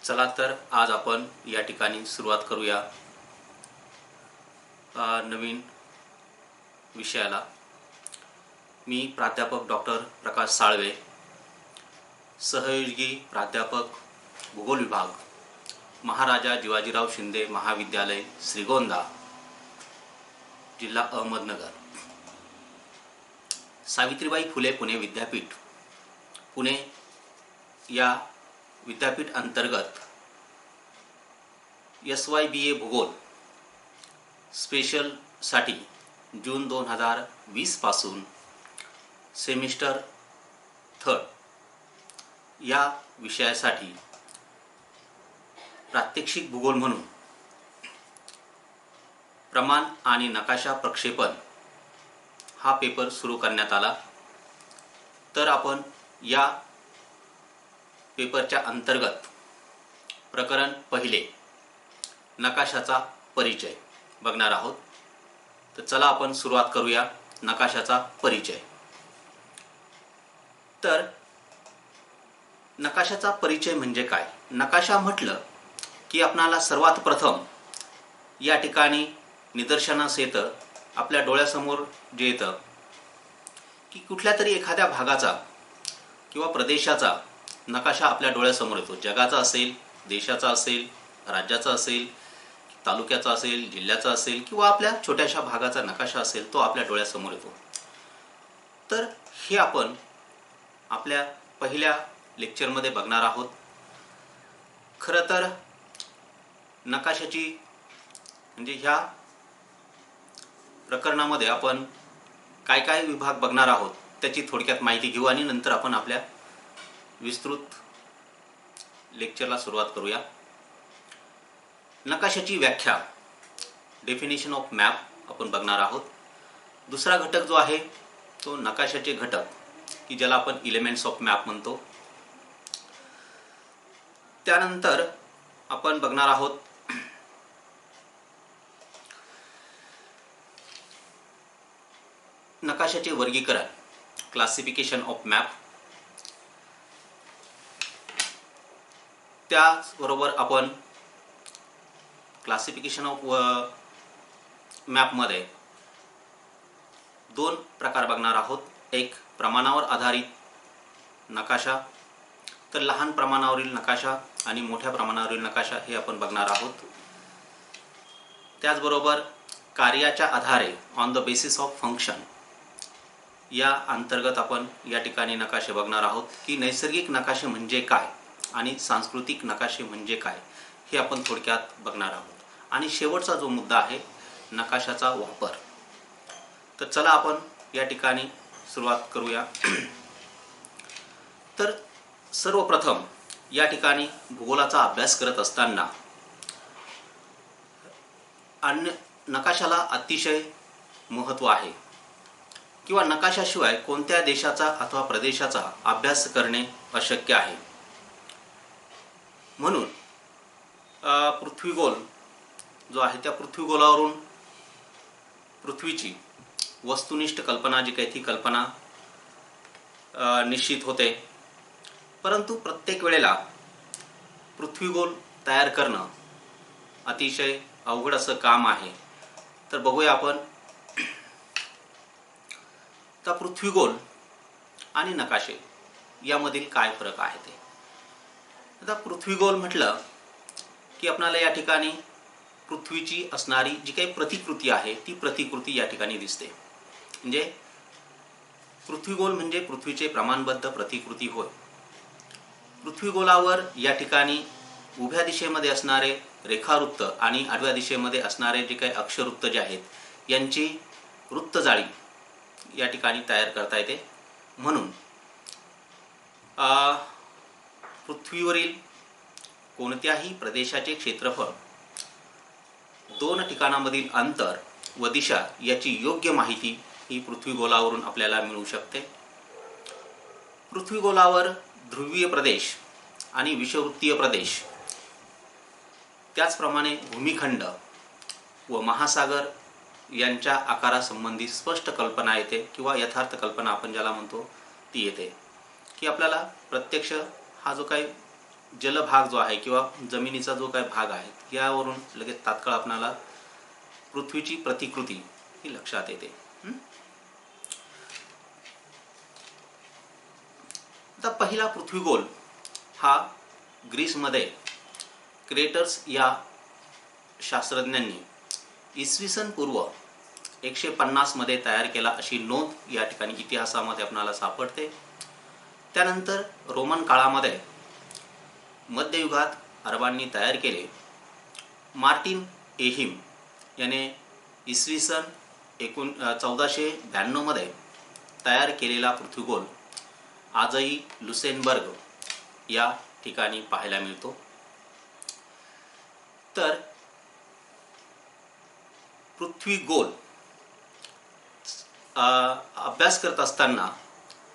चला तर आज आपण या ठिकाणी सुरुवात करूया नवीन विषयाला। मी प्राध्यापक डॉक्टर प्रकाश साळवे, सहयोगी प्राध्यापक भूगोल विभाग, महाराजा जिवाजीराव शिंदे महाविद्यालय श्रीगोंदा, जिल्हा अहमदनगर, सावित्रीबाई फुले पुणे विद्यापीठ पुणे या विद्यापीठ अंतर्गत SYBA भूगोल स्पेशल साठी जून 2020 पासून सेमिस्टर 3 या विषयासाठी प्रात्यक्षिक भूगोल म्हणून प्रमाण आणि नकाशा प्रक्षेपण हा पेपर सुरू करण्यात आला। तर आपण या पेपरच्या अंतर्गत प्रकरण पहिले नकाशाचा परिचय बघणार आहोत। तर चला आपण सुरुवात करूया नकाशाचा परिचय। तर नकाशाचा परिचय म्हणजे काय? नकाशा म्हटलं की आपणाला सर्वात प्रथम या ठिकाणी निदर्शनास येतं, आपल्या डोळ्यासमोर जे येतं की कुठल्या तरी एखाद्या भागाचा किंवा प्रदेशाचा नकाशा आपल्या डोळ्यासमोर येतो। जगाचा असेल, देशाचा असेल, राज्याचा असेल, तालुक्याचा असेल, जिल्ह्याचा असेल किंवा आपल्या छोट्याशा भागाचा नकाशा असेल, तो आपल्या डोळ्यासमोर येतो। तर हे आपण आपल्या पहिल्या लेक्चरमध्ये बघणार आहोत। खरं तर नकाशाची म्हणजे ह्या प्रकरणामध्ये आपण काय काय विभाग बघणार आहोत त्याची थोडक्यात माहिती घेऊ आणि नंतर आपण आपल्या विस्तृत लेक्चरला सुरुवात करूया। नकाशाची व्याख्या, डेफिनेशन ऑफ मॅप आपण बघणार आहोत। दुसरा घटक जो आहे तो नकाशाचे घटक की ज्याला आपण एलिमेंट्स ऑफ मॅप म्हणतो। त्यानंतर आपण बघणार आहोत नकाशाचे वर्गीकरण, क्लासिफिकेशन ऑफ मॅप। त्याचबरोबर आपण क्लासिफिकेशन ऑफ मॅपमध्ये दोन प्रकार बघणार आहोत। एक प्रमाणावर आधारित नकाशा, तर लहान प्रमाणावरील नकाशा आणि मोठ्या प्रमाणावरील नकाशा हे आपण बघणार आहोत। त्याचबरोबर कार्याच्या आधारे on the basis of function या अंतर्गत आपण या ठिकाणी नकाशे बघणार आहोत की नैसर्गिक नकाशे म्हणजे काय आणि सांस्कृतिक नकाशे म्हणजे काय हे आपण थोडक्यात बघणार आहोत। आणि शेवटचा जो मुद्दा आहे नकाशाचा वापर। तर चला आपण या ठिकाणी सुरुवात करूया। तर सर्वप्रथम या ठिकाणी भूगोलाचा अभ्यास करत असताना नकाशाला अतिशय महत्त्व आहे किंवा नकाशाशिवाय कोणत्या देशाचा अथवा प्रदेशाचा अभ्यास करणे अशक्य आहे। म्हणून पृथ्वीगोल जो आहे त्या पृथ्वीगोलावरून पृथ्वीची वस्तुनिष्ठ कल्पना जी काही ती कल्पना निश्चित होते। परंतु प्रत्येक वेळेला पृथ्वीगोल तयार करणं अतिशय अवघड असं काम आहे। तर बघूया आपण तर पृथ्वीगोल आणि नकाशे यामधील काय फरक आहे ते। आता पृथ्वीगोल म्हटलं की आपल्याला या ठिकाणी पृथ्वीची असणारी जी काही प्रतिकृती आहे ती प्रतिकृती या ठिकाणी दिसते। म्हणजे पृथ्वीगोल म्हणजे पृथ्वीचे प्रमाणबद्ध प्रतिकृती होय। पृथ्वीगोलावर या ठिकाणी उभ्या दिशेमध्ये असणारे रेखावृत्त आणि आडव्या दिशेमध्ये असणारे जे काही अक्षवृत्त जे आहेत यांची वृत्तजाळी या ठिकाणी तयार करता येते। म्हणून पृथ्वीवरील कोणत्याही प्रदेशाचे क्षेत्रफळ, दोन ठिकाणांमधील अंतर व दिशा याची योग्य माहिती ही पृथ्वीगोलावरून आपल्याला मिळू शकते। पृथ्वीगोलावर ध्रुवीय प्रदेश आणि विषुववृत्तीय प्रदेश, त्याचप्रमाणे भूमिखंड व महासागर यांच्या आकारासंबंधी स्पष्ट कल्पना येते किंवा यथार्थ कल्पना आपण ज्याला म्हणतो ती येते की आपल्याला प्रत्यक्ष हा जो काही जलभाग जो आहे किंवा जमिनीचा जो काही भाग आहे यावरून लगेच तात्काळ आपल्याला पृथ्वीची प्रतिकृती ही लक्षात येते. आता पहिला पृथ्वीगोल हा ग्रीसमध्ये क्रेटर्स या शास्त्रज्ञांनी इसवी सन पूर्व 150 मध्ये तयार केला अशी नोंद या ठिकाणी इतिहासामध्ये आपल्याला सापडते. त्यानंतर रोमन काळामध्ये मध्ययुगात अरबांनी तयार केले. मार्टिन एहिम याने इसवी सन 1492 मध्ये तयार केलेला पृथ्वीगोल आजही लुसेनबर्ग या ठिकाणी पाहायला मिळतो. तर पृथ्वीगोल अभ्यास करत असताना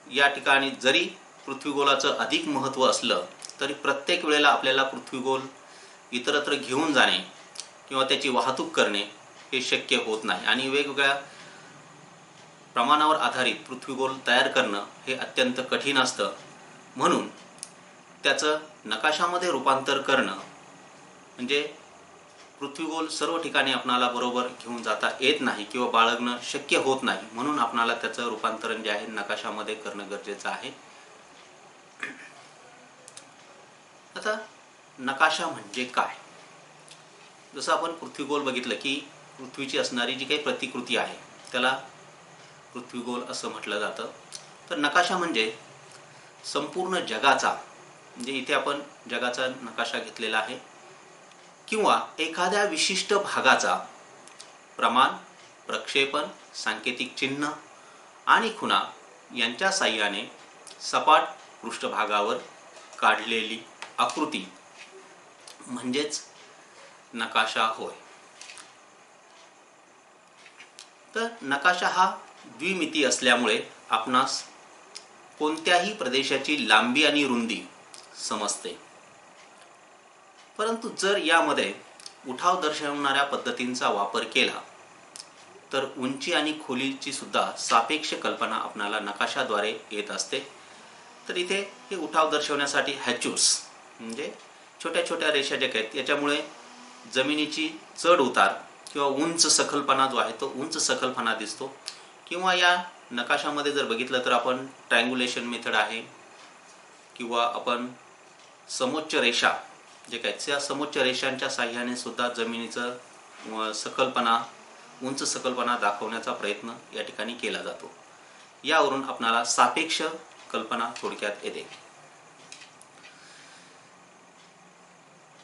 या ठिकाणी जरी पृथ्वीगोलाचं अधिक महत्त्व असलं तरी प्रत्येक वेळेला आपल्याला पृथ्वीगोल इतरत्र घेऊन जाणे किंवा त्याची वाहतूक करणे हे शक्य होत नाही आणि वेगवेगळ्या प्रमाणावर आधारित पृथ्वीगोल तयार करणं हे अत्यंत कठीण असतं. म्हणून त्याचं नकाशामध्ये रूपांतर करणं म्हणजे पृथ्वीगोल सर्व ठिकाणी आपणाला बरोबर घेऊन जाता येत नाही किंवा बाळगणं शक्य होत नाही. म्हणून आपणाला त्याचं रूपांतरण जे आहे नकाशामध्ये करणं गरजेचं आहे. आता नकाशा म्हणजे काय? जसं आपण पृथ्वीगोल बघितलं की पृथ्वीची असणारी जी काही प्रतिकृती आहे त्याला पृथ्वीगोल असं म्हटलं जातं. तर नकाशा म्हणजे संपूर्ण जगाचा, म्हणजे इथे आपण जगाचा नकाशा घेतलेला आहे, किंवा एखाद्या विशिष्ट भागाचा प्रमाण, प्रक्षेपण, सांकेतिक चिन्ह आणि खुणा यांच्या साहाय्याने सपाट पृष्ठभागावर काढलेली आकृती म्हणजेच नकाशा होय. तर नकाशा हा द्विमिती असल्यामुळे आपणास कोणत्याही प्रदेशाची लांबी आणि रुंदी समजते. परंतु जर यामध्ये उठाव दर्शवणाऱ्या पद्धतींचा वापर केला तर उंची आणि खोलीची सुद्धा सापेक्ष कल्पना आपणाला नकाशाद्वारे येत असते. तर इथे हे उठाव दर्शवण्यासाठी हॅचूस म्हणजे छोट्या छोट्या रेषा ज्या आहेत याच्यामुळे जमिनीची चढ उतार किंवा उंच सखलपणा जो आहे तो उंच सखलपणा दिसतो. किंवा या नकाशामध्ये जर बघितलं तर आपण ट्रायंगुलेशन मेथड आहे किंवा आपण समोच्च रेषा जे काय त्या समोच्च रेषांच्या साहाय्याने सुद्धा जमिनीचं सखलपणा, उंच सखलपणा दाखवण्याचा प्रयत्न या ठिकाणी केला जातो. यावरून आपणाला सापेक्ष कल्पना थोडक्यात येते.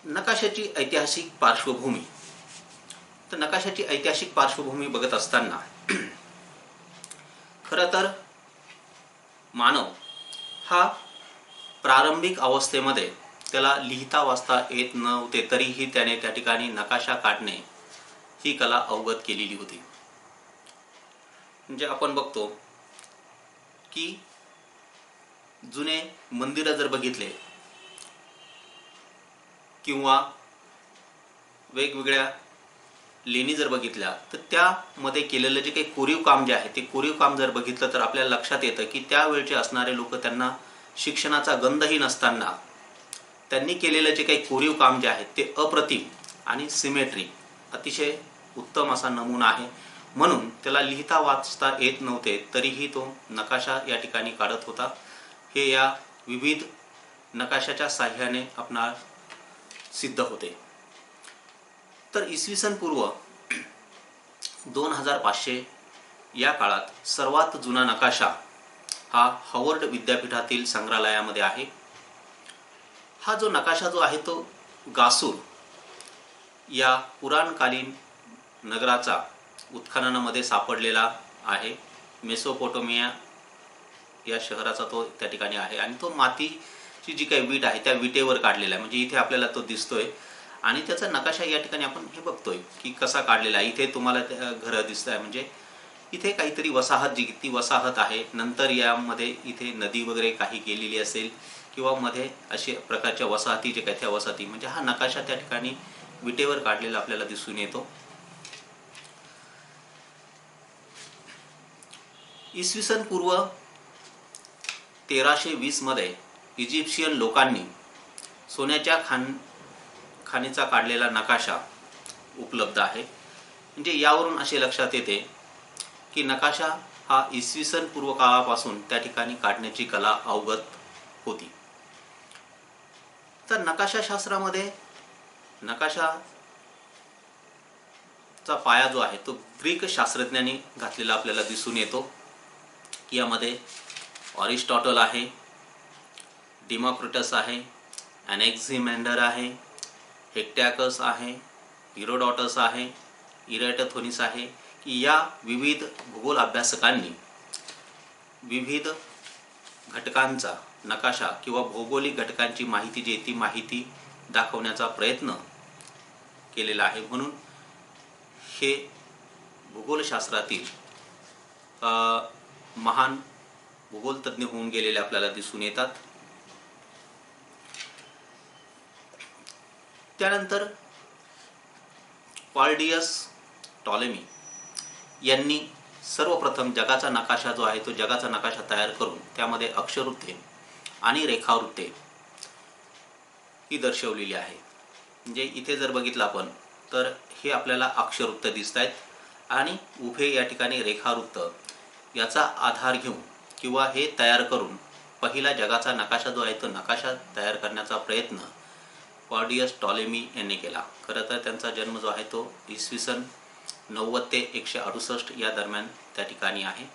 नकाशाची ऐतिहासिक पार्श्वभूमी. तर नकाशाची ऐतिहासिक पार्श्वभूमी बघत असताना खरं तर मानव हा प्रारंभिक अवस्थेमध्ये त्याला लिहिता वाचता येत नव्हते तरीही त्याने त्या ठिकाणी नकाशा काढणे ही कला अवगत केलेली होती. म्हणजे आपण बघतो की जुने मंदिरं जर बघितले किंवा वेगवेगळ्या लेणी जर बघितल्या तर त्यामध्ये केलेलं जे काही कोरीव काम जे आहे ते कोरीव काम जर बघितलं तर आपल्याला लक्षात येतं की त्यावेळचे असणारे लोक त्यांना शिक्षणाचा गंधही नसताना त्यांनी केलेलं जे काही कोरीव काम जे आहे ते अप्रतिम आणि सिमेट्री अतिशय उत्तम असा नमुना आहे. म्हणून त्याला लिहिता वाचता येत नव्हते तरीही तो नकाशा या ठिकाणी काढत होता. हे या विविध नकाशाच्या साहाय्याने आपणास सिद्ध होते. तर इसवी सन पूर्व 2500 या काळात सर्वात जुना नकाशा हा हार्वर्ड विद्यापीठातील संग्रहालयामध्ये आहे. हा जो नकाशा जो आहे तो गासूर या पुराणकालीन नगराचा उत्खननामध्ये सापडलेला आहे. मेसोपोटेमिया या शहराचा तो त्या ठिकाणी आहे आणि तो मातीची जी काही वीट आहे त्या विटेवर काढलेला आहे. म्हणजे इथे आपल्याला तो दिसतोय आणि त्याचा नकाशा या ठिकाणी आपण हे बघतोय की कसा काढलेला आहे. इथे तुम्हाला घरं दिसत आहे, म्हणजे इथे काहीतरी वसाहत जी ती वसाहत आहे. नंतर यामध्ये इथे नदी वगैरे काही गेलेली असेल किंवा मध्ये अशा प्रकारच्या वसाहती जे काही त्या वसाहती, म्हणजे हा नकाशा त्या ठिकाणी विटेवर काढलेला आपल्याला दिसून येतो. इसवी सन पूर्व 1320 मध्ये इजिप्शियन लोकांनी सोन्याच्या खाणीचा काढलेला नकाशा उपलब्ध आहे. म्हणजे यावरून असे लक्षात येते की नकाशा हा इसवी सन पूर्व काळापासून त्या ठिकाणी काढण्याची कला अवगत होती. तर नकाशाशास्त्रामध्ये नकाशाचा पाया जो आहे तो ग्रीक शास्त्रज्ञांनी घातलेला आपल्याला दिसून येतो. यामध्ये ऑरिस्टॉटल आहे, डिमॉक्रिटस आहे, ॲनेक्झिमँडर आहे, हेक्टॅकस आहे, हिरोडॉटस आहे, इरॅटोथोनिस आहे, की या विविध भूगोल अभ्यासकांनी विविध घटकांचा नकाशा किंवा भौगोलिक घटकांची माहिती जी आहे ती माहिती दाखवण्याचा प्रयत्न केलेला आहे. म्हणून हे भूगोलशास्त्रातील महान भूगोलतज्ञ होऊन गेलेले आपल्याला दिसून येतात. त्यानंतर क्लॉडियस टॉलेमी यांनी सर्वप्रथम जगाचा नकाशा जो आहे तो जगाचा नकाशा तयार करून त्यामध्ये अक्षरवृत्ते आणि रेखावृत्ते ही दर्शवलेली आहे. म्हणजे इथे जर बघितलं आपण तर हे आपल्याला अक्षरवृत्त दिसत आहेत आणि उभे या ठिकाणी रेखावृत्त याचा आधार घेऊन किंवा हे तयार करून पहिला जगाचा नकाशा जो आहे तो नकाशा तयार करण्याचा प्रयत्न क्लॉडियस टॉलेमी यांनी केला. खरं तर त्यांचा जन्म जो आहे तो इसवी सन 90 ते 168 या दरम्यान त्या ठिकाणी आहे.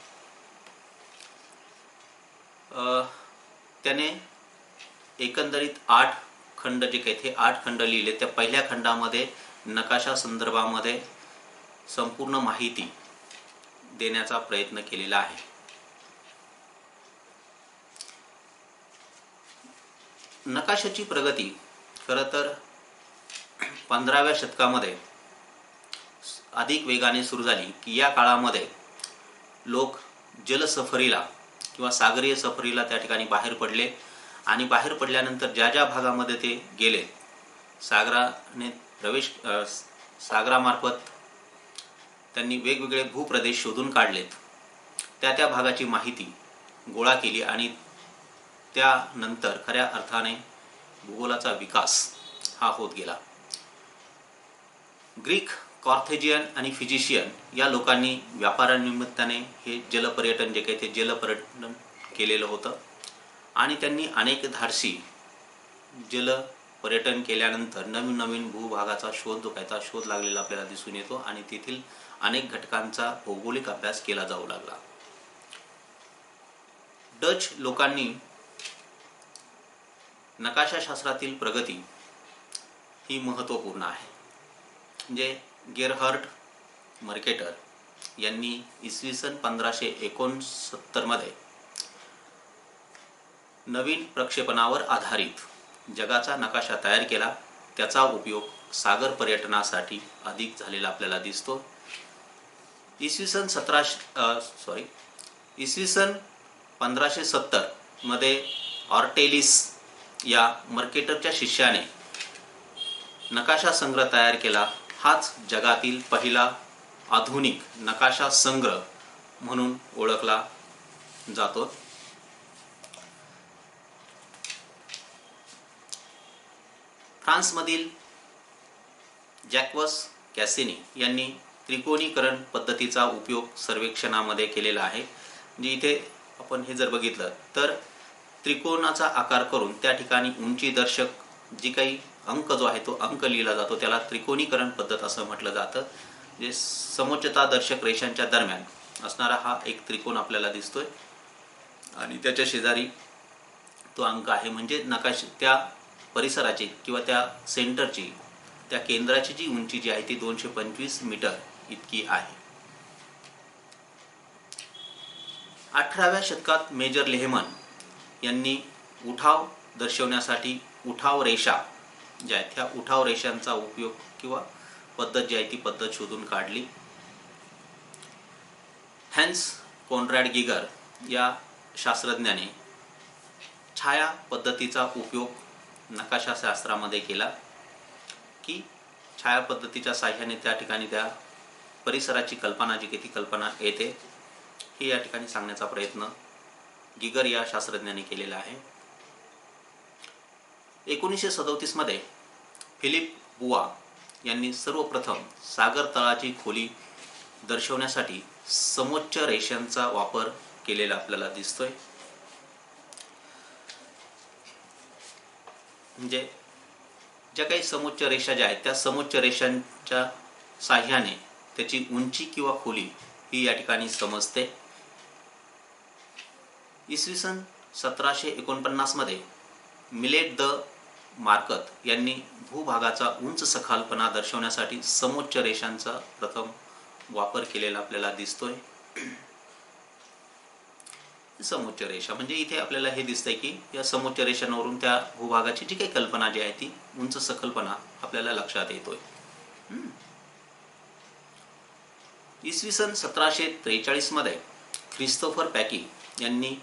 त्याने एकंदरीत 8 खंड जे काही ते 8 खंड लिहिले. त्या पहिल्या खंडामध्ये नकाशा संदर्भामध्ये संपूर्ण माहिती देण्याचा प्रयत्न केलेला आहे. नकाशाची प्रगती खरं तर 15व्या शतकामध्ये अधिक वेगाने सुरू झाली की या काळामध्ये लोक जलसफरीला किंवा सागरीय सफरीला त्या ठिकाणी बाहेर पडले आणि बाहेर पडल्यानंतर ज्या ज्या भागामध्ये ते गेले सागरामार्फत त्यांनी वेगवेगळे भूप्रदेश शोधून काढलेत. त्या भागाची माहिती गोळा केली आणि त्यानंतर खऱ्या अर्थाने भूगोलाचा विकास हा होत गेला. ग्रीक, कॉर्थेजियन आणि फिजिशियन या लोकांनी व्यापारानिमित्ताने हे जलपर्यटन जे काही ते जलपर्यटन केलेलं होतं आणि त्यांनी अनेक धाडसी जलपर्यटन केल्यानंतर नवीन नवीन भूभागाचा शोध जो काय शोध लागलेला आपल्याला दिसून येतो आणि तेथील अनेक घटकांचा भौगोलिक अभ्यास केला जाऊ लागला. डच लोकांनी नकाशाशास्त्रातील प्रगती ही महत्त्वपूर्ण आहे. म्हणजे गेरहर्ड मर्केटर यांनी इसवी सन 1569 मध्ये नवीन प्रक्षेपणावर आधारित जगाचा नकाशा तयार केला. त्याचा उपयोग सागर पर्यटनासाठी अधिक झालेला आपल्याला दिसतो. इसवी सन 1570 मध्ये ऑर्टेलिस या मर्केटरच्या शिष्याने नकाशा संग्रह तयार केला. हाच जगातील पहिला आधुनिक नकाशा संग्रह म्हणून ओळखला जातो. फ्रान्समधील जॅक्वस कॅसिनी यांनी त्रिकोणीकरण पद्धतीचा उपयोग सर्वेक्षणामध्ये केलेला आहे. म्हणजे इथे आपण हे जर बघितलं तर त्रिकोणाचा आकार करून त्या ठिकाणी उंची दर्शक जी काही अंक जो आहे तो अंक लिहिला जातो त्याला त्रिकोणीकरण पद्धत असं म्हटलं जातं. जे समोच्चता दर्शक रेषांच्या दरम्यान असणारा हा एक त्रिकोण आपल्याला दिसतोय आणि त्याच्या शेजारी तो अंक आहे. म्हणजे नकाशा त्या परिसराची किंवा त्या सेंटरची त्या केंद्राची जी उंची जी आहे ती 225 मीटर इतकी आहे. 18व्या शतकात मेजर लेहमन यांनी उठाव दर्शवण्यासाठी उठाव रेषा ज्या आहेत त्या उठाव रेषांचा उपयोग किंवा पद्धत जी आहे ती पद्धत शोधून काढली. हॅन्स कॉन्रॅड गिगर या शास्त्रज्ञाने छाया पद्धतीचा उपयोग नकाशाशास्त्रामध्ये केला की छाया पद्धतीच्या साहाय्याने त्या ठिकाणी त्या परिसराची कल्पना जी किती कल्पना येते हे या ठिकाणी सांगण्याचा प्रयत्न गिगर या शास्त्रज्ञाने केलेला आहे. 1937 मध्ये फिलिप बुआ यांनी सर्वप्रथम सागर तळाची खोली दर्शवण्यासाठी समोच्च रेषांचा वापर केलेला आपल्याला दिसतोय. म्हणजे ज्या काही समोच्च रेषा ज्या आहेत त्या समोच्च रेषांच्या साह्याने त्याची उंची किंवा खोली ही या ठिकाणी समजते. इसवी सन 1749 मध्ये मिलेट द मार्कत यांनी भूभागाचा उंच सखालपणा दर्शवण्यासाठी समोच्च रेषांचा प्रथम वापर केलेला आपल्याला दिसतोय. समोच्च रेषा म्हणजे इथे आपल्याला हे दिसतंय की या समोच्च रेषांवरून त्या भूभागाची जी काही कल्पना जी आहे ती उंच सखलपणा आपल्याला लक्षात येतोय. इसवी सन 1743 मध्ये ख्रिस्तोफर पॅकी यांनी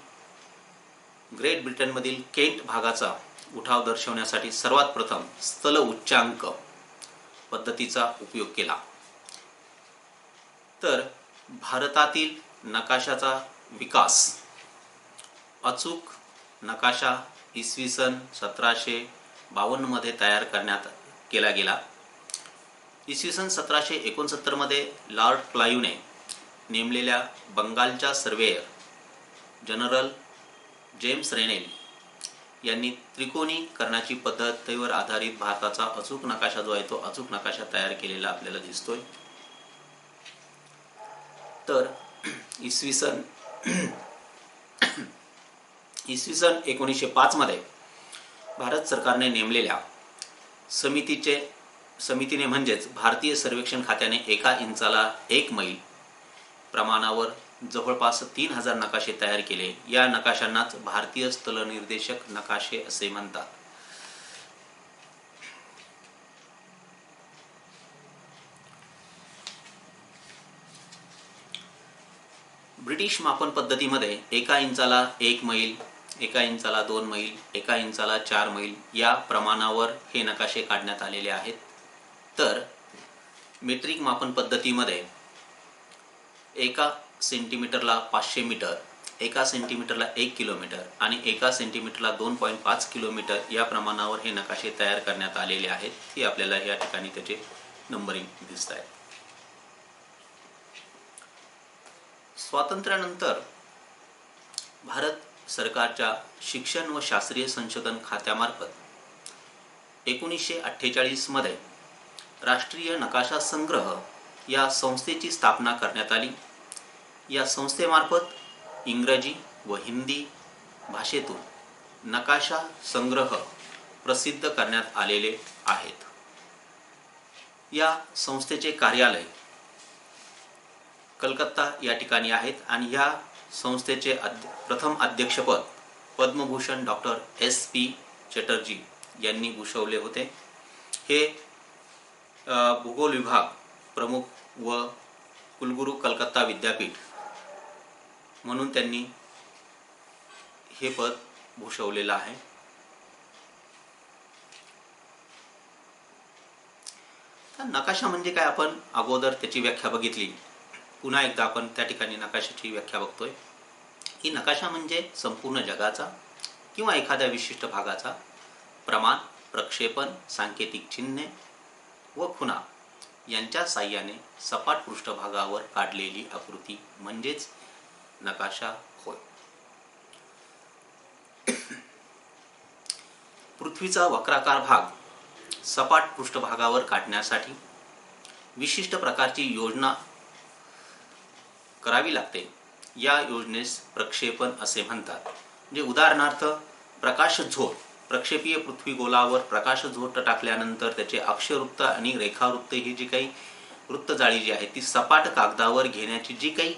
ग्रेट ब्रिटनमधील केंट भागाचा उठाव दर्शवण्यासाठी सर्वात प्रथम स्थल उच्चांक पद्धतीचा उपयोग केला. तर भारतातील नकाशाचा विकास अचूक नकाशा इसवी सन 1752 मध्ये तयार करण्यात केला गेला. इसवी सन 1769 मध्ये लॉर्ड क्लाइव्हने नेमलेल्या बंगालच्या सर्वेयर जनरल जेम्स रेनेल यांनी त्रिकोणीकरणाची पद्धतीवर आधारित भारताचा अचूक नकाशा जो आहे तो अचूक नकाशा तयार केलेला आपल्याला दिसतोय. तर इसवी सन 1905 मध्ये भारत सरकारने नेमलेल्या समितीने म्हणजेच भारतीय सर्वेक्षण खात्याने 1 इंचाला 1 मैल प्रमाणावर जवळपास 3000 नकाशे तयार केले. या नकाशांनाच भारतीय स्थलनिर्देशक नकाशे असे म्हणतात. ब्रिटिश मापन पद्धतीमध्ये 1 इंचाला 1 मैल, 1 इंचाला 2 मैल, 1 इंचाला 4 मैल या प्रमाणावर हे नकाशे काढण्यात आलेले आहेत. तर मेट्रिक मापन पद्धतीमध्ये 1 सेंटीमीटरला 500 मीटर, 1 सेंटीमीटरला 1 किलोमीटर आणि 1 सेंटीमीटरला 2.5 किलोमीटर या प्रमाणावर हे नकाशे तयार करण्यात आलेले आहेत. हे आपल्याला या ठिकाणी त्याचे नंबरिंग दिसत आहे. स्वातंत्र्यानंतर भारत सरकारच्या शिक्षण व शास्त्रीय संशोधन खात्यामार्फत 1948 मध्ये राष्ट्रीय नकाशा संग्रह या संस्थेची स्थापना करण्यात आली. या संस्थेमार्फत इंग्रजी व हिंदी भाषेतून नकाशा संग्रह प्रसिद्ध करण्यात आलेले आहेत. या संस्थेचे कार्यालय कलकत्ता या ठिकाणी आहेत आणि या संस्थेचे प्रथम अध्यक्षपद पद्मभूषण डॉक्टर SP चटर्जी यांनी भूषवले होते. हे भूगोल विभाग प्रमुख व कुलगुरू कलकत्ता विद्यापीठ म्हणून त्यांनी हे पद भूषवलेलं आहे. तर नकाशा म्हणजे काय आपण अगोदर त्याची व्याख्या बघितली. पुन्हा एकदा आपण त्या ठिकाणी नकाशाची व्याख्या बघतोय की नकाशा म्हणजे संपूर्ण जगाचा किंवा एखाद्या विशिष्ट भागाचा प्रमाण, प्रक्षेपण, सांकेतिक चिन्हे व खुणा यांच्या साह्याने सपाट पृष्ठभागावर काढलेली आकृती म्हणजेच नकाशा होय. पृथ्वीचा वक्राकार भाग सपाट पृष्ठभागावर काढण्यासाठी विशिष्ट प्रकारची योजना करावी लागते. या योजनेस प्रक्षेपण असे म्हणतात. म्हणजे उदाहरणार्थ प्रकाशझोत, प्रक्षेपीय पृथ्वीगोलावर प्रकाशझोत टाकल्यानंतर त्याचे अक्षवृत्त आणि रेखावृत्त ही जी काही वृत्तजाळी जी आहे ती सपाट कागदावर घेण्याची जी काही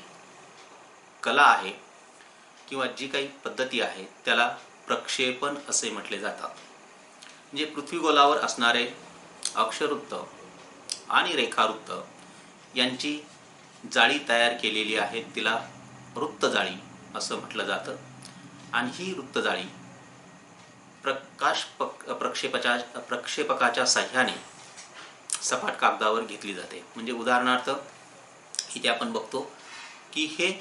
कला आहे किंवा जी काही पद्धती आहे त्याला प्रक्षेपण असे म्हटले जातात. म्हणजे पृथ्वीगोलावर असणारे अक्षवृत्त आणि रेखावृत्त यांची जाळी तयार केलेली आहे तिला वृत्तजाळी असं म्हटलं जातं. आणि ही वृत्तजाळी प्रक्षेपकाच्या साह्याने सपाट कागदावर घेतली जाते. म्हणजे उदाहरणार्थ इथे आपण बघतो की हे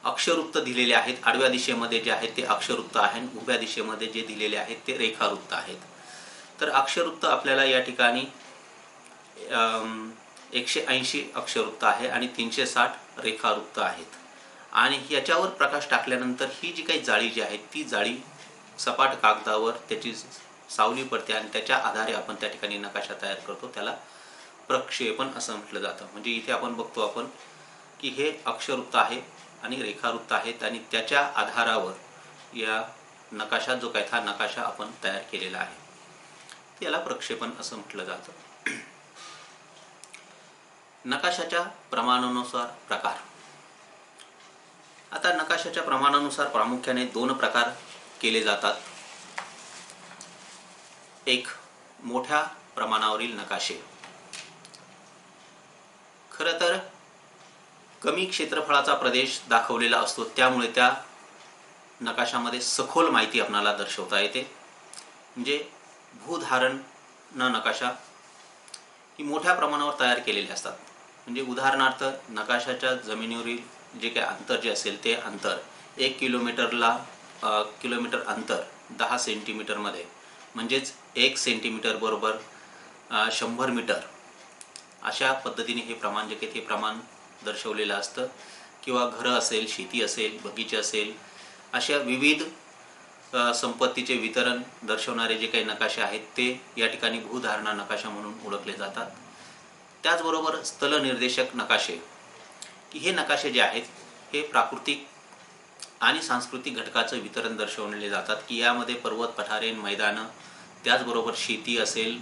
अक्षवृत्त दिलेले आहेत. आडव्या दिशेमध्ये जे आहेत ते अक्षवृत्त आहेत, उभ्या दिशेमध्ये जे दिलेले आहेत ते रेखावृत्त आहेत. तर अक्षरवृत्त आपल्याला या ठिकाणी 180 अक्षरवृत्त आहे आणि 360 रेखावृत्त आहेत. आणि याच्यावर प्रकाश टाकल्यानंतर ही जी काही जाळी जी आहे ती जाळी सपाट कागदावर त्याची सावली पडते आणि त्याच्या आधारे आपण त्या ठिकाणी नकाशा तयार करतो. त्याला प्रक्षेपण असं म्हटलं जातं. म्हणजे इथे आपण बघतो आपण की हे अक्षरवृत्त आहे आणि रेखावृत्त आहेत आणि त्याच्या आधारावर या नकाशा जो काही हा नकाशा आपण तयार केलेला आहे त्याला प्रक्षेपण असं म्हटलं जातं. नकाशाच्या प्रमाणानुसार प्रकार. आता नकाशाच्या प्रमाणानुसार प्रामुख्याने 2 प्रकार केले जातात. एक, मोठ्या प्रमाणावरील नकाशे. खरं तर कमी क्षेत्रफळाचा प्रदेश दाखवलेला असतो, त्यामुळे त्या नकाशामध्ये सखोल माहिती आपल्याला दर्शवता येते. म्हणजे भूधारण नकाशा ही मोठ्या प्रमाणावर तयार केलेले असतात. म्हणजे उदाहरणार्थ नकाशाच्या जमिनीवरील जे काही अंतर जे असेल ते अंतर 1 किलोमीटर अंतर 10 सेंटीमीटरमध्ये, म्हणजेच 1 सेंटीमीटर बरोबर 100 मीटर अशा पद्धतीने हे प्रमाण जे काही ते प्रमाण दर्शवलेलं असतं. किंवा घरं असेल, शेती असेल, बगीचे असेल, अशा विविध संपत्तीचे वितरण दर्शवणारे जे काही नकाशे आहेत ते या ठिकाणी भूधारणा नकाशा म्हणून ओळखले जातात. त्याचबरोबर स्थलनिर्देशक नकाशे, की हे नकाशे जे आहेत हे प्राकृतिक आणि सांस्कृतिक घटकाचं वितरण दर्शवले जातात. की यामध्ये पर्वत, पठारे, मैदानं, त्याचबरोबर शेती असेल,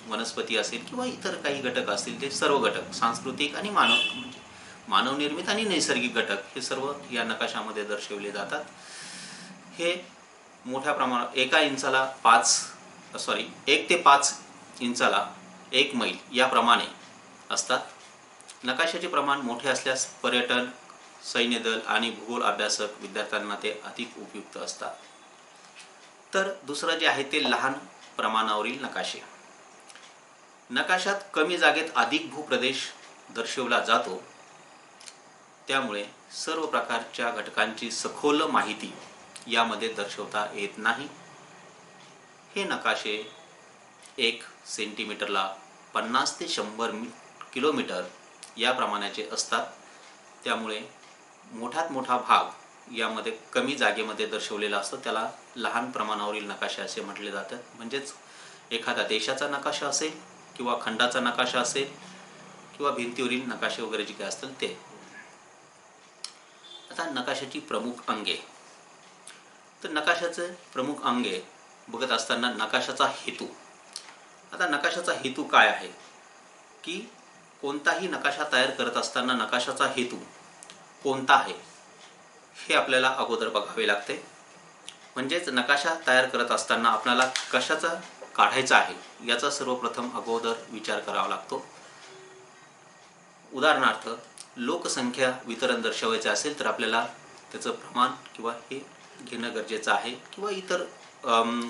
वनस्पती असेल किंवा इतर काही घटक असतील, ते सर्व घटक सांस्कृतिक आणि मानवनिर्मित आणि नैसर्गिक घटक हे सर्व या नकाशामध्ये दर्शवले जातात. हे मोठ्या प्रमाणात 1 ते 5 इंचाला 1 मैल याप्रमाणे असतात. नकाशाचे प्रमाण मोठे असल्यास पर्यटन, सैन्यदल आणि भूगोल अभ्यासक विद्यार्थ्यांना ते अधिक उपयुक्त असतात. तर दुसरं जे आहे ते लहान प्रमाणावरील नकाशे. नकाशात कमी जागेत अधिक भूप्रदेश दर्शवला जातो, त्यामुळे सर्व प्रकारच्या घटकांची सखोल माहिती यामध्ये दर्शवता येत नाही. हे नकाशे 1 सेंटीमीटरला 50 ते 100 किलोमीटर या प्रमाणाचे असतात. त्यामुळे मोठ्यात मोठा भाग यामध्ये कमी जागेमध्ये दर्शवलेला असतो. त्याला लहान प्रमाणावरील नकाशे असे म्हटले जातात. म्हणजेच एखादा देशाचा नकाशा असेल किंवा खंडाचा नकाशा असेल किंवा भिंतीवरील नकाशे वगैरे जे काही असतील ते. आता नकाशाची प्रमुख अंगे. तर नकाशाचे प्रमुख अंगे बघत असताना नकाशाचा हेतू. आता नकाशाचा हेतू काय आहे, की कोणताही नकाशा तयार करत असताना नकाशाचा हेतू कोणता आहे हे आपल्याला अगोदर बघावे लागते. म्हणजेच नकाशा तयार करत असताना आपल्याला कशाचा काढायचा आहे याचा सर्वप्रथम अगोदर विचार करावा लागतो. उदाहरणार्थ लोकसंख्या वितरण दर्शवायचे असेल तर आपल्याला त्याचं प्रमाण किंवा हे घेणं गरजेचं आहे. किंवा इतर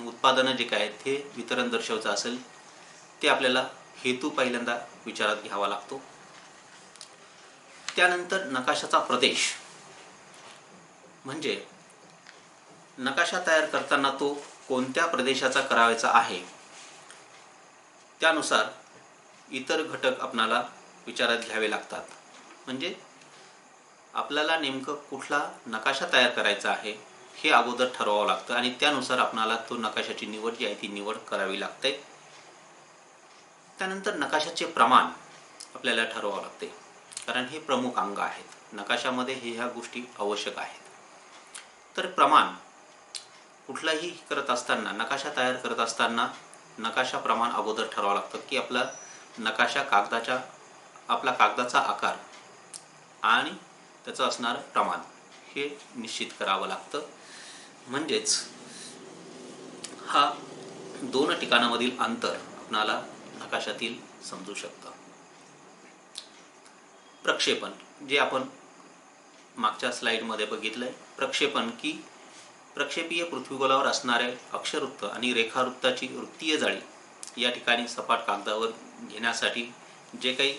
उत्पादनं जे काय आहेत हे वितरण दर्शवायचं असेल ते आपल्याला हेतू पहिल्यांदा विचारात घ्यावा लागतो. त्यानंतर नकाशाचा प्रदेश. म्हणजे नकाशा तयार करताना तो कोणत्या प्रदेशाचा करायचा आहे त्यानुसार इतर घटक आपल्याला विचारात घ्यावे लागतात. म्हणजे आपल्याला नेमकं कुठला नकाशा तयार करायचा आहे हे अगोदर ठरवावं लागतं आणि त्यानुसार आपल्याला तो नकाशाची निवड जी आहे ती निवड करावी लागते. त्यानंतर नकाशाचे प्रमाण आपल्याला ठरवावं लागते, कारण हे प्रमुख अंग आहेत. नकाशामध्ये ह्या गोष्टी आवश्यक आहेत. तर प्रमाण कुठलाही करत असताना, नकाशा तयार करत असताना नकाशा प्रमाण अगोदर ठरवावं लागतं. की आपला नकाशा आपला कागदाचा आकार आणि त्याचं असणारं प्रमाण हे निश्चित करावं लागतं. म्हणजेच हा 2 ठिकाणामधील अंतर आपणाला नकाशातील समजू शकतं. प्रक्षेपण जे आपण मागच्या स्लाइडमध्ये बघितलंय. प्रक्षेपण की प्रक्षेपीय पृथ्वीगोलावर असणारे अक्षरवृत्त आणि रेखावृत्ताची वृत्तीय जाळी या ठिकाणी सपाट कागदावर घेण्यासाठी जे काही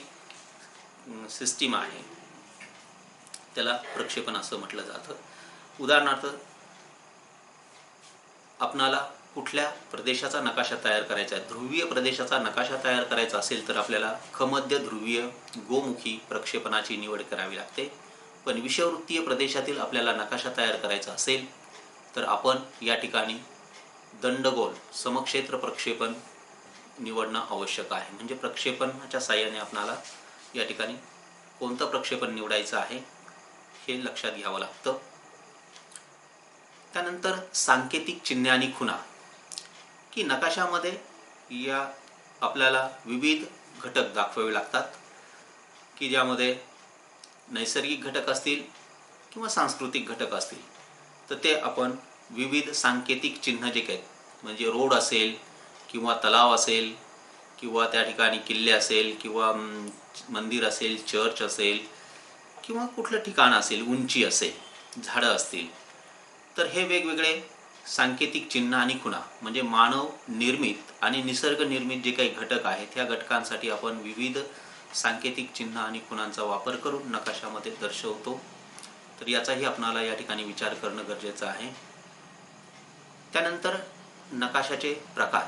सिस्टीम आहे त्याला प्रक्षेपण असं म्हटलं जातं. उदाहरणार्थ आपणाला कुठल्या प्रदेशाचा नकाशा तयार करायचा आहे, ध्रुवीय प्रदेशाचा नकाशा तयार करायचा असेल तर आपल्याला खमध्य ध्रुवीय गोमुखी प्रक्षेपणाची निवड करावी लागते. पण विषुववृत्तीय प्रदेशातील आपल्याला नकाशा तयार करायचा असेल तर आपण या ठिकाणी दंडगोल समक्षेत्र प्रक्षेपण निवडणं आवश्यक आहे. म्हणजे प्रक्षेपणाच्या साहाय्याने आपल्याला या ठिकाणी कोणतं प्रक्षेपण निवडायचं आहे हे लक्षात घ्यावं लागतं. त्यानंतर सांकेतिक चिन्हे आणि खुणा, की नकाशामध्ये या आपल्याला विविध घटक दाखवावे लागतात, की ज्यामध्ये नैसर्गिक घटक असतील किंवा सांस्कृतिक घटक असतील. तर ते आपण विविध सांकेतिक चिन्ह जे काही, म्हणजे रोड असेल किंवा तलाव असेल किंवा त्या ठिकाणी किल्ले असेल किंवा मंदिर असेल, चर्च असेल किंवा कुठलं ठिकाण असेल, उंची असेल, झाडं असतील, तर हे वेगवेगळे सांकेतिक चिन्ह आणि खुणा म्हणजे मानव निर्मित आणि निसर्ग निर्मित जे काही घटक आहेत त्या घटकांसाठी आपण विविध सांकेतिक चिन्ह आणि खुणांचा वापर करून नकाशामध्ये दर्शवतो. तर याचाही आपणाला या ठिकाणी विचार करणं गरजेचं आहे. त्यानंतर नकाशाचे प्रकार.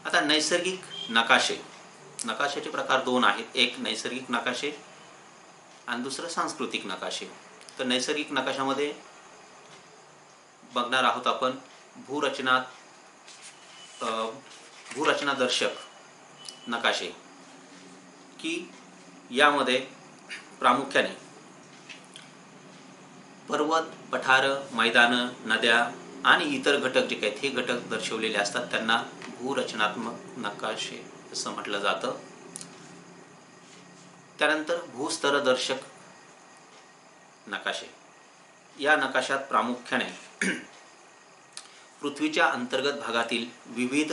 आता नैसर्गिक नकाशे, नकाशाचे प्रकार दोन आहेत, एक नैसर्गिक नकाशे आणि दुसरं सांस्कृतिक नकाशे. तर नैसर्गिक नकाशामध्ये बघणार आहोत आपण भूरचनादर्शक नकाशे, की यामध्ये प्रामुख्याने पर्वत, पठारं, मैदानं, नद्या आणि इतर घटक जे आहेत हे घटक दर्शवलेले असतात, त्यांना भूरचनात्मक नकाशे असं म्हटलं जातं. त्यानंतर भूस्तरदर्शक नकाशे. या नकाशात प्रामुख्याने पृथ्वीच्या अंतर्गत भागातील विविध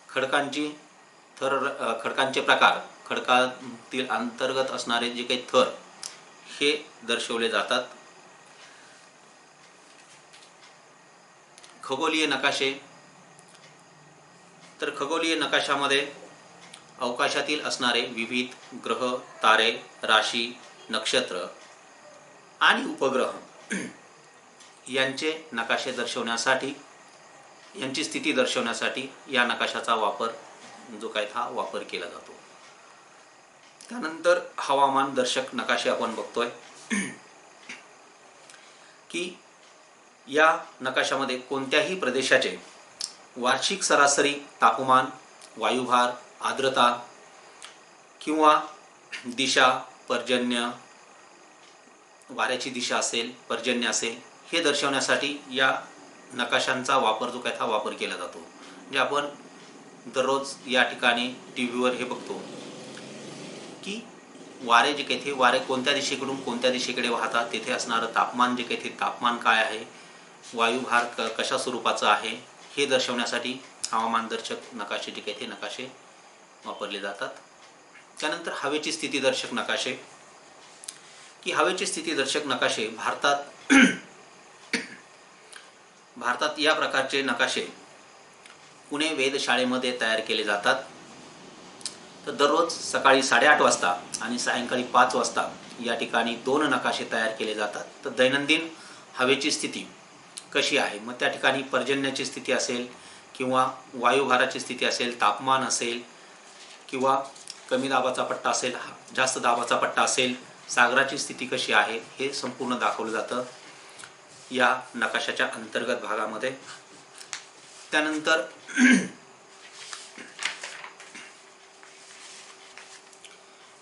खडकांचे प्रकार, खडकातील अंतर्गत असणारे जे काही थर हे दर्शवले जातात. खगोलीय नकाशे. तर खगोलीय नकाशामध्ये अवकाशातील असणारे विविध ग्रह, तारे, राशी, नक्षत्र आणि उपग्रह यांचे नकाशे दर्शवण्यासाठी, यांची स्थिती दर्शवण्यासाठी या नकाशाचा वापर जो काय हा वापर केला जातो. त्यानंतर हवामान दर्शक नकाशे आपण बघतोय, की या नकाशामध्ये कोणत्याही प्रदेशाचे वार्षिक सरासरी तापमान, वायुभार, आर्द्रता किंवा दिशा, पर्जन्य, वाऱ्याची दिशा असेल, पर्जन्य असेल, हे दर्शवण्यासाठी या नकाशांचा वापर जो काय हा वापर केला जातो. म्हणजे आपण दररोज या ठिकाणी टी व्हीवर हे बघतो की वारे जे काही ते वारे कोणत्या दिशेकडून कोणत्या दिशेकडे वाहतात, तेथे असणारं तापमान जे काही ते तापमान काय आहे, वायुभार कशा स्वरूपाचा आहे, हे दर्शवण्यासाठी हवामानदर्शक नकाशे जे काही ते नकाशे वापरले जातात. त्यानंतर हवेची स्थितीदर्शक नकाशे, की हवेची स्थितीदर्शक नकाशे भारतात या प्रकारचे नकाशे पुणे वेधशाळेमध्ये तयार केले जातात. तर दररोज सकाळी 8:30 वाजता आणि सायंकाळी 5 वाजता या ठिकाणी 2 नकाशे तयार केले जातात. तर दैनंदिन हवेची स्थिती कशी आहे, मग त्या ठिकाणी पर्जन्याची स्थिती असेल किंवा वायुभाराची स्थिती असेल, तापमान असेल किंवा कमी दाबाचा पट्टा असेल, जास्त दाबाचा पट्टा असेल, सागराची स्थिती कशी आहे, हे संपूर्ण दाखवलं जातं या नकाशाच्या अंतर्गत भागामध्ये. त्यानंतर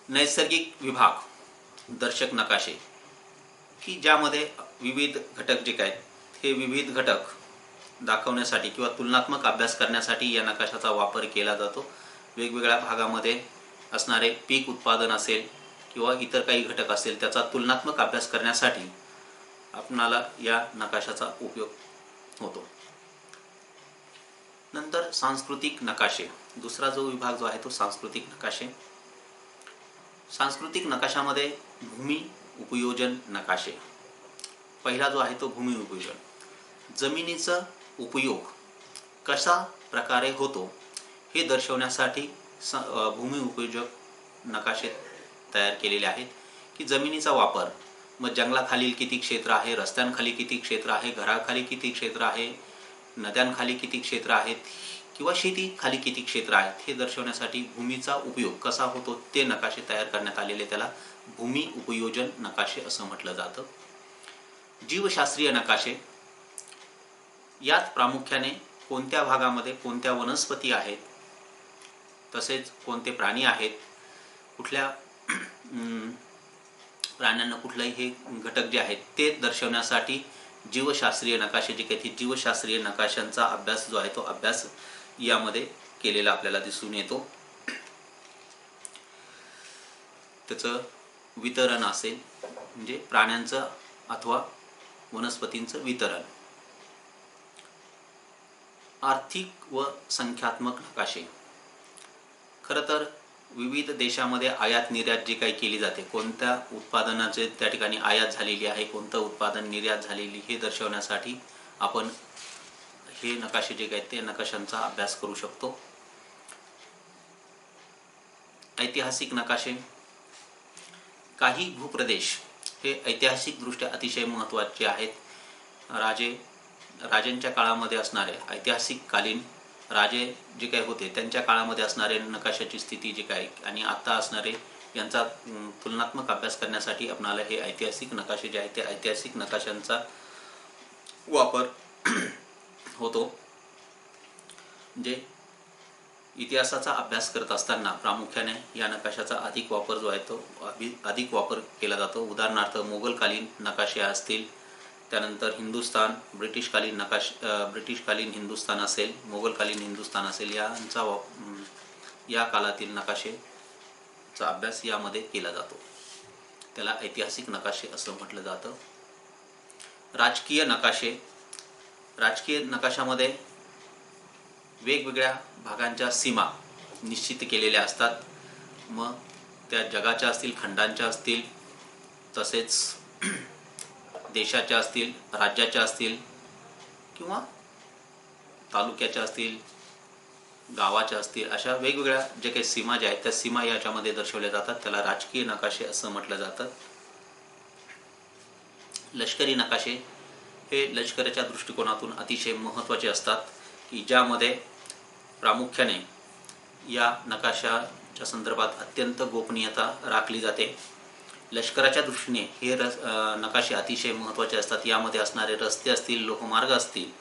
नैसर्गिक विभाग दर्शक नकाशे, की ज्यामध्ये विविध घटक जे काय हे विविध घटक दाखवण्यासाठी किंवा तुलनात्मक अभ्यास करण्यासाठी या नकाशाचा वापर केला जातो. वेगवेगळ्या भागामध्ये असणारे पीक उत्पादन असेल किंवा इतर काही घटक असेल त्याचा तुलनात्मक अभ्यास करण्यासाठी आपणाला या नकाशाचा उपयोग होतो. नंतर सांस्कृतिक नकाशे, दुसरा जो विभाग जो आहे तो सांस्कृतिक नकाशे. सांस्कृतिक नकाशामध्ये भूमी उपयोजन नकाशे. पहिला जो आहे तो भूमी उपयोजन, जमिनीचा उपयोग कशा प्रकारे होतो हे दर्शवण्यासाठी भूमी उपयोजक नकाशे तयार केलेले आहेत, की जमिनीचा वापर मग जंगलाखालील किती क्षेत्र आहे, रस्त्यांखाली किती क्षेत्र आहे, घराखाली किती क्षेत्र आहे, नद्यांखाली किती क्षेत्र आहेत किंवा शेतीखाली किती क्षेत्र आहेत हे दर्शवण्यासाठी भूमीचा उपयोग कसा होतो ते नकाशे तयार करण्यात आलेले त्याला भूमी उपयोजन नकाशे असं म्हटलं जातं. जीवशास्त्रीय नकाशे यात प्रामुख्याने कोणत्या भागामध्ये कोणत्या वनस्पती आहेत, तसेच कोणते प्राणी आहेत, कुठल्या प्राण्यांना कुठलाही हे घटक जे आहेत ते दर्शवण्यासाठी जीवशास्त्रीय नकाशे जे काही जीवशास्त्रीय नकाशांचा अभ्यास जो आहे तो अभ्यास यामध्ये केलेला आपल्याला दिसून येतो. त्याचं वितरण असेल म्हणजे प्राण्यांचं अथवा वनस्पतींचं वितरण. आर्थिक व संख्यात्मक नकाशे. खरं तर विविध देशामध्ये आयात निर्यात जी काही केली जाते, कोणत्या उत्पादनाचे त्या ठिकाणी आयात झालेली आहे, कोणतं उत्पादन निर्यात झालेली हे दर्शवण्यासाठी आपण हे नकाशे जे काही ते नकाशांचा अभ्यास करू शकतो. ऐतिहासिक नकाशे. काही भूप्रदेश हे ऐतिहासिकदृष्ट्या अतिशय महत्त्वाचे आहेत. राजांच्या काळामध्ये असणारे ऐतिहासिक कालीन राजे जे काही होते त्यांच्या काळामध्ये असणारे नकाशाची स्थिती जे काही आणि आता असणारे यांचा तुलनात्मक अभ्यास करण्यासाठी आपणाला हे ऐतिहासिक नकाशे जे आहेत ते ऐतिहासिक नकाशांचा वापर होतो. जे इतिहासाचा अभ्यास करत असताना प्रामुख्याने या नकाशाचा अधिक वापर जो आहे तो अधिक वापर केला जातो. उदाहरणार्थ मोगलकालीन नकाशे असतील, त्यानंतर हिंदुस्थान ब्रिटिशकालीन हिंदुस्थान असेल, मोगलकालीन हिंदुस्थान असेल, या काळातील नकाशेचा अभ्यास यामध्ये केला जातो. त्याला ऐतिहासिक नकाशे असं म्हटलं जातं. राजकीय नकाशे. राजकीय नकाशामध्ये वेगवेगळ्या भागांच्या सीमा निश्चित केलेल्या असतात. मग त्या जगाच्या असतील, खंडांच्या असतील, तसेच देशाच्या असतील, राज्याच्या असतील किंवा तालुक्याच्या असतील, गावाच्या असतील, अशा वेगवेगळ्या जे काही सीमा ज्या आहेत त्या सीमा याच्यामध्ये दर्शवल्या जातात. त्याला राजकीय नकाशे असं म्हटलं जातं. लष्करी नकाशे हे लष्कराच्या दृष्टिकोनातून अतिशय महत्त्वाचे असतात की ज्यामध्ये प्रामुख्याने या नकाशाच्या संदर्भात अत्यंत गोपनीयता राखली जाते. लष्कराच्या दृष्टीने हे नकाशे अतिशय महत्त्वाचे असतात. यामध्ये असणारे रस्ते असतील, लोहमार्ग असतील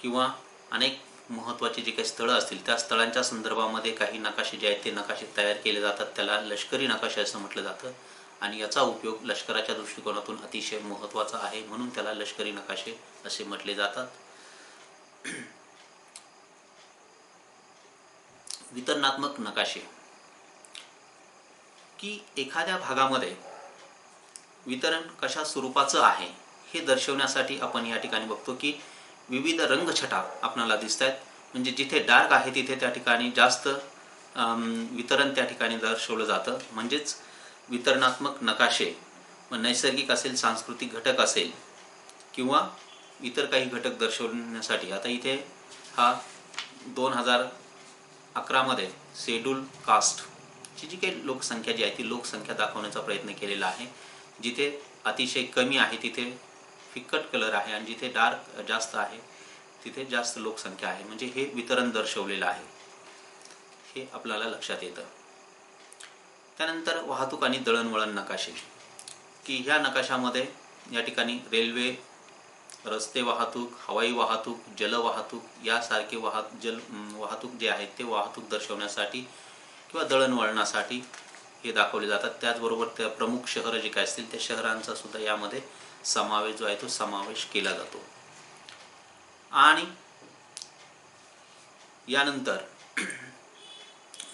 किंवा अनेक महत्त्वाचे जे काही स्थळं असतील त्या स्थळांच्या संदर्भामध्ये काही नकाशे जे आहेत ते नकाशे तयार केले जातात. त्याला लष्करी नकाशे असं म्हटलं जातं आणि याचा उपयोग लष्कराच्या दृष्टिकोनातून अतिशय महत्त्वाचा आहे, म्हणून त्याला लष्करी नकाशे असे म्हटले जातात. वितरणात्मक नकाशे की एखाद्या भागामध्ये वितरण कशा स्वरूपाचं आहे हे दर्शवण्यासाठी आपण या ठिकाणी बघतो की विविध रंगछटा आपल्याला दिसत आहेत. म्हणजे जिथे डार्क आहे तिथे त्या ठिकाणी जास्त वितरण त्या ठिकाणी दर्शवलं जातं. म्हणजेच वितरणात्मक नकाशे मग नैसर्गिक असेल, सांस्कृतिक घटक असेल किंवा इतर काही घटक दर्शवण्यासाठी. आता इथे हा 2011 मध्ये शेड्यूल कास्टची जी काही लोकसंख्या जी आहे ती लोकसंख्या दाखवण्याचा प्रयत्न केलेला आहे. जिथे अतिशय कमी आहे तिथे फिक्कट कलर आहे आणि जिथे डार्क जास्त आहे तिथे जास्त लोकसंख्या आहे. म्हणजे हे वितरण दर्शवलेलं आहे, हे आपल्याला लक्षात येतं. त्यानंतर वाहतूक आणि दळणवळण नकाशे की ह्या नकाशामध्ये या ठिकाणी रेल्वे, रस्ते वाहतूक, हवाई वाहतूक, जलवाहतूक यासारखे वाहतूक जे आहेत ते वाहतूक दर्शवण्यासाठी किंवा दळणवळणासाठी हे दाखवले जातात. त्याचबरोबर त्या प्रमुख शहरं जे काय असतील त्या शहरांचा सुद्धा यामध्ये समावेश जो आहे तो समावेश केला जातो. आणि यानंतर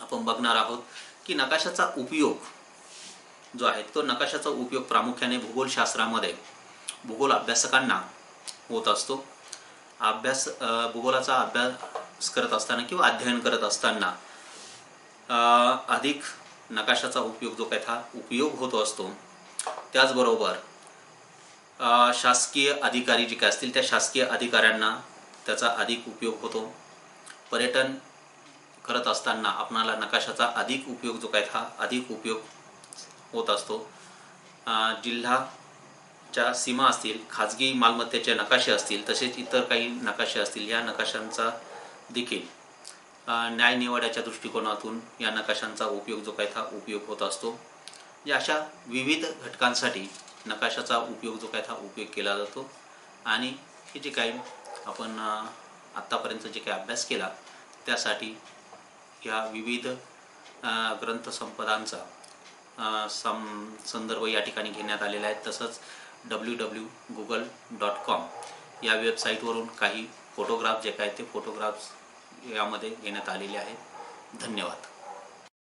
आपण बघणार आहोत की नकाशाचा उपयोग जो आहे तो नकाशाचा उपयोग प्रामुख्याने भूगोलशास्त्रामध्ये भूगोल अभ्यासकांना होत असतो. भूगोलाचा अभ्यास करत असताना किंवा अध्ययन करत असताना अधिक नकाशाचा उपयोग जो काय हा उपयोग होतो असतो. त्याचबरोबर शासकीय अधिकारी जे काय असतील त्या शासकीय अधिकाऱ्यांना त्याचा अधिक उपयोग होतो. पर्यटन करत असताना आपणाला नकाशाचा अधिक उपयोग जो काय हा अधिक उपयोग होत असतो. जिल्हा च्या सीमा असतील, खाजगी मालमत्तेचे नकाशे असतील, तसेच इतर काही नकाशे असतील, या नकाशांचा देखील न्याय निवाड्याच्या दृष्टिकोनातून या नकाशांचा उपयोग जो काही था उपयोग होत असतो. या अशा विविध घटकांसाठी नकाशाचा उपयोग जो काही था उपयोग केला जातो. आणि हे जे काही आपण आत्तापर्यंत जे काही अभ्यास केला त्यासाठी या विविध ग्रंथसंपदांचा संदर्भ या ठिकाणी घेण्यात आलेला आहे. तसंच www.google.com या वेबसाईटवरून काही फोटोग्राफ जे काय ते फोटोग्राफ्स यामध्ये घेण्यात आलेले आहेत. धन्यवाद.